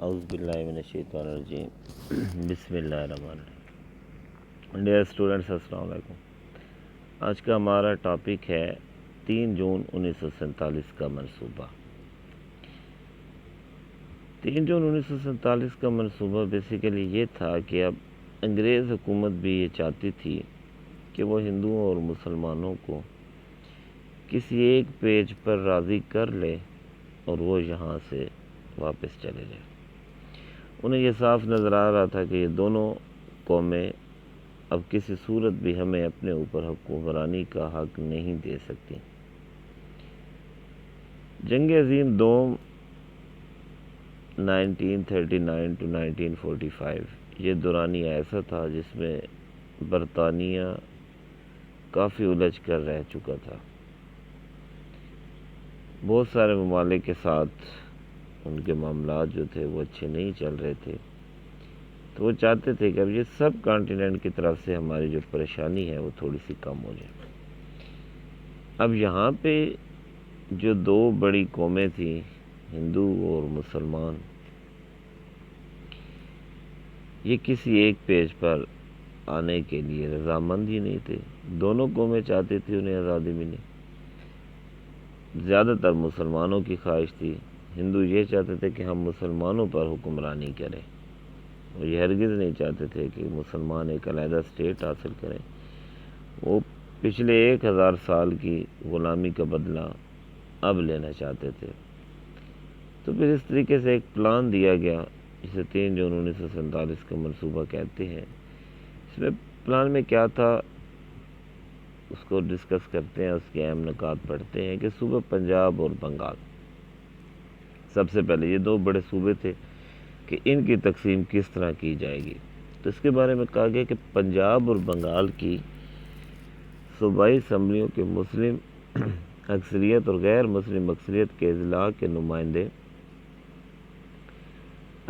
اعوذ باللہ من الشیطان الرجیم بسم اللہ الرحمن الرحیم۔ ڈیئر اسٹوڈنٹس، السلام علیکم۔ آج کا ہمارا ٹاپک ہے 3 جون 1947 کا منصوبہ۔ 3 جون 1947 کا منصوبہ بیسیکلی یہ تھا کہ اب انگریز حکومت بھی یہ چاہتی تھی کہ وہ ہندوؤں اور مسلمانوں کو کسی ایک پیج پر راضی کر لے اور وہ یہاں سے واپس چلے جائے۔ انہیں یہ صاف نظر آ رہا تھا کہ یہ دونوں قومیں اب کسی صورت بھی ہمیں اپنے اوپر حکمرانی کا حق نہیں دے سکتی۔ جنگ عظیم دوم 1939 to 1945 یہ دورانیہ ایسا تھا جس میں برطانیہ کافی الجھ کر رہ چکا تھا۔ بہت سارے ممالک کے ساتھ ان کے معاملات جو تھے وہ اچھے نہیں چل رہے تھے، تو وہ چاہتے تھے کہ اب یہ سب کانٹیننٹ کی طرف سے ہماری جو پریشانی ہے وہ تھوڑی سی کم ہو جائے۔ اب یہاں پہ جو دو بڑی قومیں تھیں، ہندو اور مسلمان، یہ کسی ایک پیج پر آنے کے لیے رضامند ہی نہیں تھے۔ دونوں قومیں چاہتی تھی انہیں آزادی ملے۔ زیادہ تر مسلمانوں کی خواہش تھی، ہندو یہ چاہتے تھے کہ ہم مسلمانوں پر حکمرانی کریں، وہ یہ ہرگز نہیں چاہتے تھے کہ مسلمان ایک علیحدہ اسٹیٹ حاصل کریں۔ وہ پچھلے 1000 سال کی غلامی کا بدلہ اب لینا چاہتے تھے۔ تو پھر اس طریقے سے ایک پلان دیا گیا جسے 3 جون 1947 کا منصوبہ کہتے ہیں۔ اس میں پلان میں کیا تھا اس کو ڈسکس کرتے ہیں، اس کے اہم نکات پڑھتے ہیں کہ صوبہ پنجاب اور بنگال، سب سے پہلے یہ دو بڑے صوبے تھے کہ ان کی تقسیم کس طرح کی جائے گی۔ تو اس کے بارے میں کہا گیا کہ پنجاب اور بنگال کی صوبائی اسمبلیوں کے مسلم اکثریت اور غیر مسلم اکثریت کے اضلاع کے نمائندے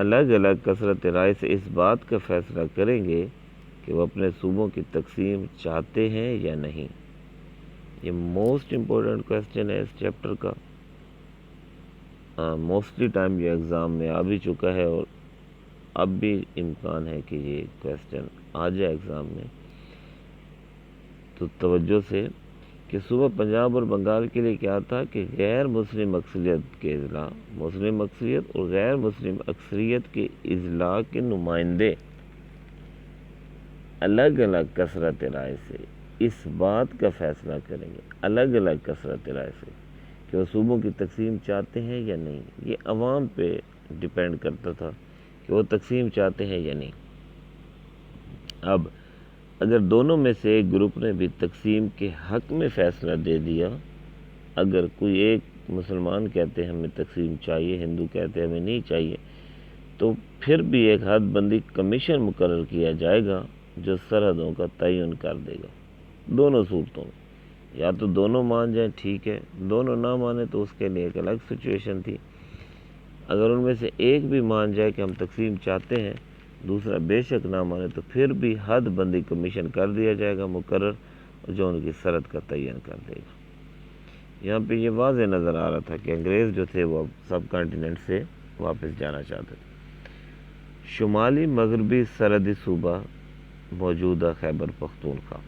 الگ الگ کثرت رائے سے اس بات کا فیصلہ کریں گے کہ وہ اپنے صوبوں کی تقسیم چاہتے ہیں یا نہیں۔ یہ موسٹ امپورٹنٹ کویسچن ہے اس چیپٹر کا۔ موسٹلی ٹائم یہ ایگزام میں آ بھی چکا ہے اور اب بھی امکان ہے کہ یہ کویسچن آ جائے ایگزام میں، تو توجہ سے کہ صوبہ پنجاب اور بنگال کے لیے کیا تھا کہ غیر مسلم اکثریت کے اضلاع، مسلم اکثریت اور غیر مسلم اکثریت کے اضلاع کے نمائندے الگ الگ کثرت رائے سے اس بات کا فیصلہ کریں گے، الگ الگ کثرت رائے سے، کہ وہ صوبوں کی تقسیم چاہتے ہیں یا نہیں۔ یہ عوام پہ ڈیپینڈ کرتا تھا کہ وہ تقسیم چاہتے ہیں یا نہیں۔ اب اگر دونوں میں سے ایک گروپ نے بھی تقسیم کے حق میں فیصلہ دے دیا، اگر کوئی ایک مسلمان کہتے ہیں ہمیں تقسیم چاہیے، ہندو کہتے ہیں ہمیں نہیں چاہیے، تو پھر بھی ایک حد بندی کمیشن مقرر کیا جائے گا جو سرحدوں کا تعین کر دے گا۔ دونوں صورتوں میں یا تو دونوں مان جائیں ٹھیک ہے، دونوں نہ مانیں تو اس کے لیے ایک الگ سچویشن تھی۔ اگر ان میں سے ایک بھی مان جائے کہ ہم تقسیم چاہتے ہیں، دوسرا بے شک نہ مانے، تو پھر بھی حد بندی کمیشن کر دیا جائے گا مقرر، جو ان کی سرحد کا تعین کر دے گا۔ یہاں پہ یہ واضح نظر آ رہا تھا کہ انگریز جو تھے وہ سب کانٹیننٹ سے واپس جانا چاہتے تھے۔ شمالی مغربی سرحدی صوبہ موجودہ خیبر پختونخوا۔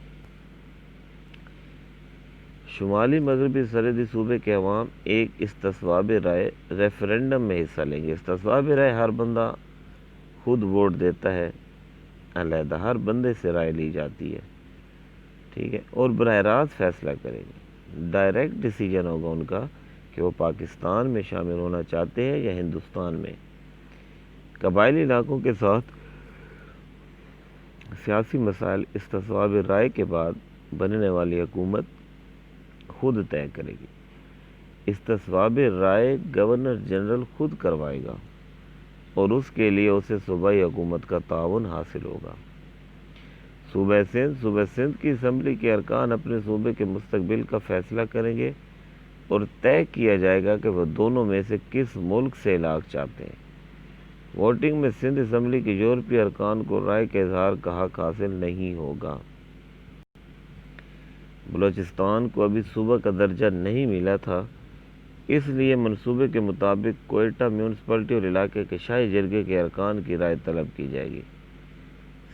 شمالی مغربی سرحدی صوبے کے عوام ایک استصواب رائے ریفرنڈم میں حصہ لیں گے۔ استصواب رائے ہر بندہ خود ووٹ دیتا ہے، علیحدہ ہر بندے سے رائے لی جاتی ہے، ٹھیک ہے، اور براہ راست فیصلہ کریں گے۔ ڈائریکٹ ڈیسیجن ہوگا ان کا کہ وہ پاکستان میں شامل ہونا چاہتے ہیں یا ہندوستان میں۔ قبائلی علاقوں کے ساتھ سیاسی مسائل استصواب رائے کے بعد بننے والی حکومت خود طے کرے گی۔ استصواب رائے گورنر جنرل خود کروائے گا اور اس کے لیے اسے صوبائی حکومت کا تعاون حاصل ہوگا۔ صوبہ سندھ کی اسمبلی کے ارکان اپنے صوبے کے مستقبل کا فیصلہ کریں گے اور طے کیا جائے گا کہ وہ دونوں میں سے کس ملک سے علاقہ چاہتے ہیں۔ ووٹنگ میں سندھ اسمبلی کے یورپی ارکان کو رائے کے اظہار کا حق حاصل نہیں ہوگا۔ بلوچستان کو ابھی صوبہ کا درجہ نہیں ملا تھا، اس لیے منصوبے کے مطابق کوئٹہ میونسپلٹی اور علاقے کے شاہی جرگے کے ارکان کی رائے طلب کی جائے گی۔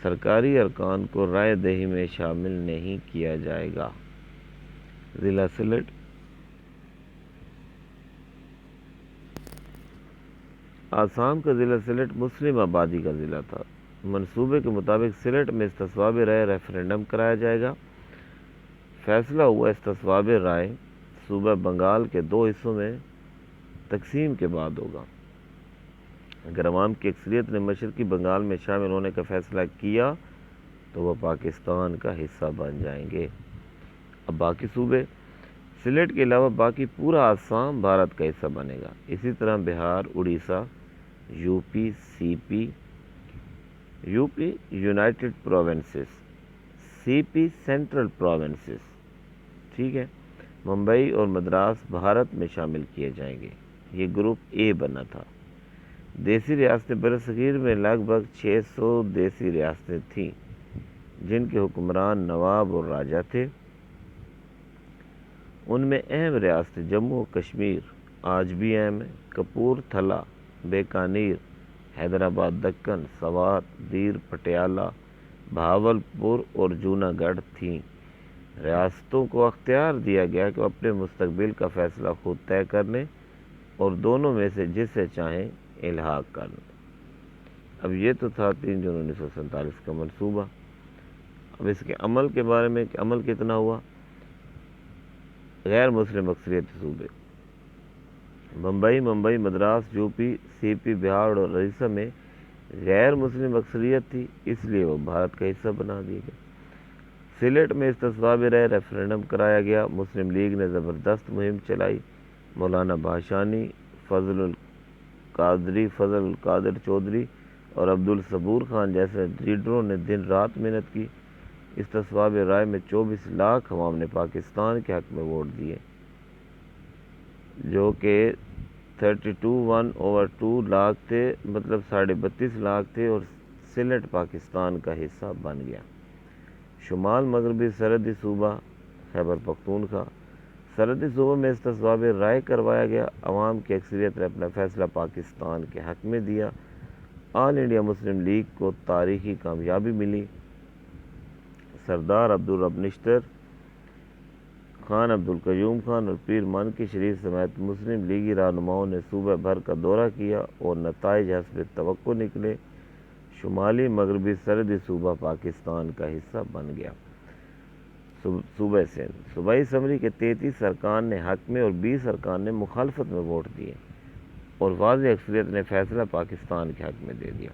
سرکاری ارکان کو رائے دہی میں شامل نہیں کیا جائے گا۔ ضلع سلٹ آسام کا ضلع سلٹ مسلم آبادی کا ضلع تھا۔ منصوبے کے مطابق سلٹ میں استصواب رائے ریفرنڈم کرایا جائے گا۔ فیصلہ ہوا استصواب رائے صوبہ بنگال کے 2 حصوں میں تقسیم کے بعد ہوگا۔ اگر عوام کی اکثریت نے مشرقی بنگال میں شامل ہونے کا فیصلہ کیا تو وہ پاکستان کا حصہ بن جائیں گے۔ اب باقی صوبے، سلٹ کے علاوہ باقی پورا آسام بھارت کا حصہ بنے گا۔ اسی طرح بہار، اڑیسہ، یو پی، سی پی، یو پی یونائٹڈ پروونسز، سی پی سینٹرل پروونسز، ٹھیک ہے، ممبئی اور مدراس بھارت میں شامل کیے جائیں گے۔ یہ گروپ اے بنا تھا۔ دیسی ریاستیں برصغیر میں لگ بھگ 600 دیسی ریاستیں تھیں جن کے حکمران نواب اور راجا تھے۔ ان میں اہم ریاستیں جموں و کشمیر آج بھی اہم ہیں، کپور تھلہ، بیکانیر، حیدرآباد دکن، سوات، دیر، پٹیالہ، بھاول پور اور جوناگڑھ تھیں۔ ریاستوں کو اختیار دیا گیا کہ وہ اپنے مستقبل کا فیصلہ خود طے کر لیں اور دونوں میں سے جسے چاہیں الحاق کر لیں۔ اب یہ تو تھا 3 جون 1947 کا منصوبہ۔ اب اس کے عمل کے بارے میں کہ عمل کتنا ہوا۔ غیر مسلم اکثریتی صوبے، ممبئی، مدراس، یو پی، سی پی، بہار اور اڑیسہ میں غیر مسلم اکثریت تھی، اس لیے وہ بھارت کا حصہ بنا دیے گئے۔ سلٹ میں استصواب رائے ریفرنڈم کرایا گیا۔ مسلم لیگ نے زبردست مہم چلائی۔ مولانا بھاشانی، فضل القادر چودھری اور عبد الصبور خان جیسے لیڈروں نے دن رات محنت کی۔ استصواب رائے میں 24 لاکھ عوام نے پاکستان کے حق میں ووٹ دیے، جو کہ 32.1/2 لاکھ تھے، مطلب 32.5 لاکھ تھے، اور سلٹ پاکستان کا حصہ بن گیا۔ شمال مغربی سرحدی صوبہ خیبر پختونخوا، سرحدی صوبوں میں استصواب رائے کروایا گیا۔ عوام کی اکثریت نے اپنا فیصلہ پاکستان کے حق میں دیا۔ آل انڈیا مسلم لیگ کو تاریخی کامیابی ملی۔ سردار عبدالرب نشتر، خان عبدالقیوم خان اور پیر مانکی شریف سمیت مسلم لیگی رہنماؤں نے صوبہ بھر کا دورہ کیا اور نتائج حسب توقع نکلے۔ شمالی مغربی سرحدی صوبہ پاکستان کا حصہ بن گیا۔ صوبہ سندھ، صوبائی اسمبلی کے 33 ارکان نے حق میں اور 20 ارکان نے مخالفت میں ووٹ دیے اور واضح اکثریت نے فیصلہ پاکستان کے حق میں دے دیا۔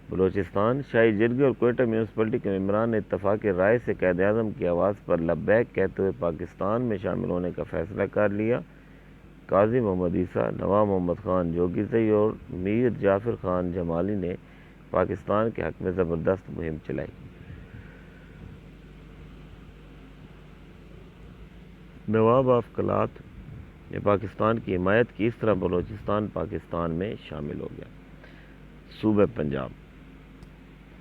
بلوچستان، شاہی جرگے اور کوئٹہ میونسپلٹی کے ممبران نے اتفاق رائے سے قائد اعظم کی آواز پر لبیک کہتے ہوئے پاکستان میں شامل ہونے کا فیصلہ کر لیا۔ قاضی محمد عیسیٰ، نواب محمد خان جوگیزئی اور میر جعفر خان جمالی نے پاکستان کے حق میں زبردست مہم چلائی۔ نواب آف کلات نے پاکستان کی حمایت کی۔ اس طرح بلوچستان پاکستان میں شامل ہو گیا۔ صوبہ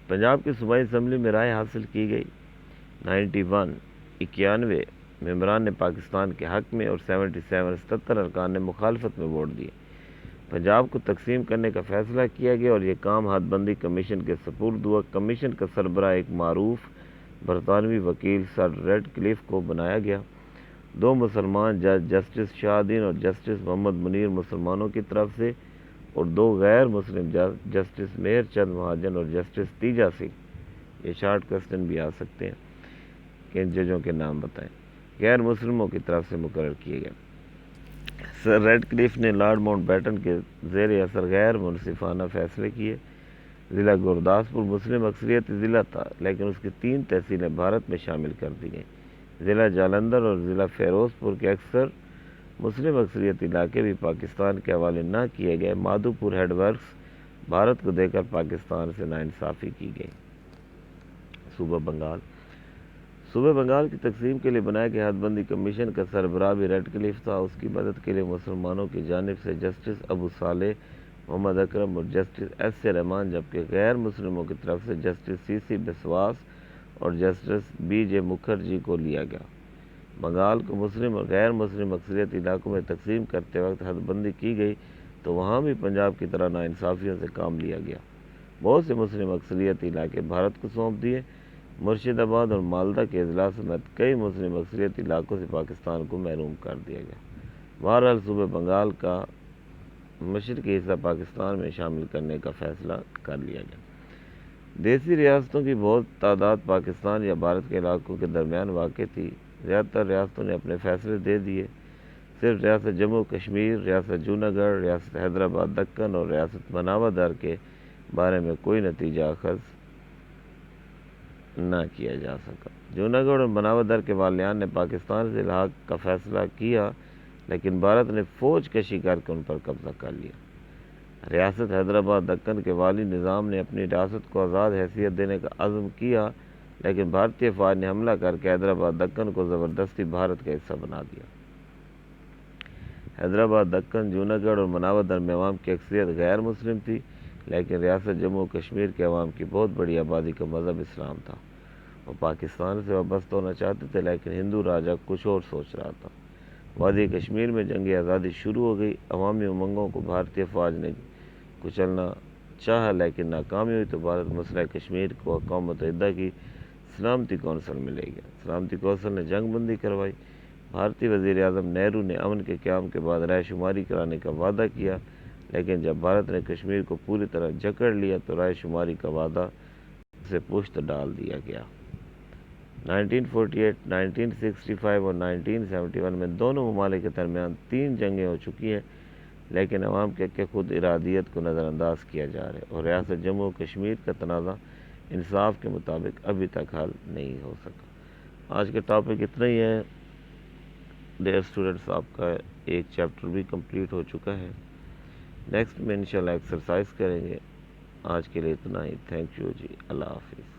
پنجاب کی صوبائی اسمبلی میں رائے حاصل کی گئی۔ 91 ممبران نے پاکستان کے حق میں اور 77 ارکان نے مخالفت میں ووٹ دیے۔ پنجاب کو تقسیم کرنے کا فیصلہ کیا گیا اور یہ کام حد بندی کمیشن کے سپرد ہوا۔ کمیشن کا سربراہ ایک معروف برطانوی وکیل سر ریڈ کلف کو بنایا گیا۔ 2 مسلمان جج، جسٹس شاہ دین اور جسٹس محمد منیر مسلمانوں کی طرف سے، اور 2 غیر مسلم جج، جسٹس مہر چند مہاجن اور جسٹس تیجا سنگھ، یہ شارٹ کوسچن بھی آ سکتے ہیں کہ ان ججوں کے نام بتائیں، غیر مسلموں کی طرف سے مقرر کیے گئے۔ سر ریڈ کلف نے لارڈ ماؤنٹ بیٹن کے زیر اثر غیر منصفانہ فیصلے کیے۔ ضلع گرداسپور مسلم اکثریتی ضلع تھا، لیکن اس کی 3 تحصیلیں بھارت میں شامل کر دی گئیں۔ ضلع جالندھر اور ضلع فیروز پور کے اکثر مسلم اکثریتی علاقے بھی پاکستان کے حوالے نہ کیے گئے۔ مادھو پور ہیڈ ورکس بھارت کو دے کر پاکستان سے ناانصافی کی گئی۔ صوبہ بنگال کی تقسیم کے لیے بنائے گئے حد بندی کمیشن کا سربراہ بھی ریڈ کلف تھا۔ اس کی مدد کے لیے مسلمانوں کی جانب سے جسٹس ابو صالح محمد اکرم اور جسٹس ایس اے رحمان، جبکہ غیر مسلموں کی طرف سے جسٹس سی سی بسواس اور جسٹس بی جے مکھرجی کو لیا گیا۔ بنگال کو مسلم اور غیر مسلم اکثریتی علاقوں میں تقسیم کرتے وقت حد بندی کی گئی تو وہاں بھی پنجاب کی طرح ناانصافیوں سے کام لیا گیا۔ بہت سے مسلم اکثریتی علاقے بھارت کو سونپ دیے۔ مرشد آباد اور مالدہ کے اضلاع سمیت کئی مسلم اکثریتی علاقوں سے پاکستان کو محروم کر دیا گیا۔ بہرحال صوبہ بنگال کا مشرقی حصہ پاکستان میں شامل کرنے کا فیصلہ کر لیا گیا۔ دیسی ریاستوں کی بہت تعداد پاکستان یا بھارت کے علاقوں کے درمیان واقع تھی۔ زیادہ تر ریاستوں نے اپنے فیصلے دے دیے۔ صرف ریاست جموں کشمیر، ریاست جوناگڑھ، ریاست حیدرآباد دکن اور ریاست مناوا در کے بارے میں کوئی نتیجہ اخذ نہ کیا جا سکا۔ جوناگڑھ اور مناوا در کے والیان نے پاکستان سے الحاق کا فیصلہ کیا، لیکن بھارت نے فوج کشی کر کے ان پر قبضہ کر لیا۔ ریاست حیدرآباد دکن کے والی نظام نے اپنی ریاست کو آزاد حیثیت دینے کا عزم کیا، لیکن بھارتی افواج نے حملہ کر کے حیدرآباد دکن کو زبردستی بھارت کا حصہ بنا دیا۔ حیدرآباد دکن، جوناگڑھ اور مناوا در میں عوام کی اکثریت غیر مسلم تھی، لیکن ریاست جموں کشمیر کے عوام کی بہت بڑی آبادی کا مذہب اسلام تھا۔ وہ پاکستان سے وابستہ ہونا چاہتے تھے، لیکن ہندو راجا کچھ اور سوچ رہا تھا۔ وادی کشمیر میں جنگ آزادی شروع ہو گئی۔ عوامی امنگوں کو بھارتی افواج نے کچلنا چاہا، لیکن ناکامی ہوئی تو بھارت مسئلہ کشمیر کو اقوام متحدہ کی سلامتی کونسل میں لے گیا۔ سلامتی کونسل نے جنگ بندی کروائی۔ بھارتی وزیر اعظم نہرو نے امن کے قیام کے بعد رائے شماری کرانے کا وعدہ کیا، لیکن جب بھارت نے کشمیر کو پوری طرح جکڑ لیا تو رائے شماری کا وعدہ سے پشت ڈال دیا گیا۔ 1948، 1965 اور 1971 میں دونوں ممالک کے درمیان 3 جنگیں ہو چکی ہیں، لیکن عوام کے خود ارادیت کو نظر انداز کیا جا رہا ہے اور ریاست جموں کشمیر کا تنازع انصاف کے مطابق ابھی تک حل نہیں ہو سکا۔ آج کا ٹاپک اتنا ہی ہے۔ ڈیئر اسٹوڈنٹس، آپ کا ایک چیپٹر بھی کمپلیٹ ہو چکا ہے۔ نیکسٹ میں انشاءاللہ ایکسرسائز کریں گے۔ آج کے لیے اتنا ہی۔ تھینک یو جی، اللہ حافظ۔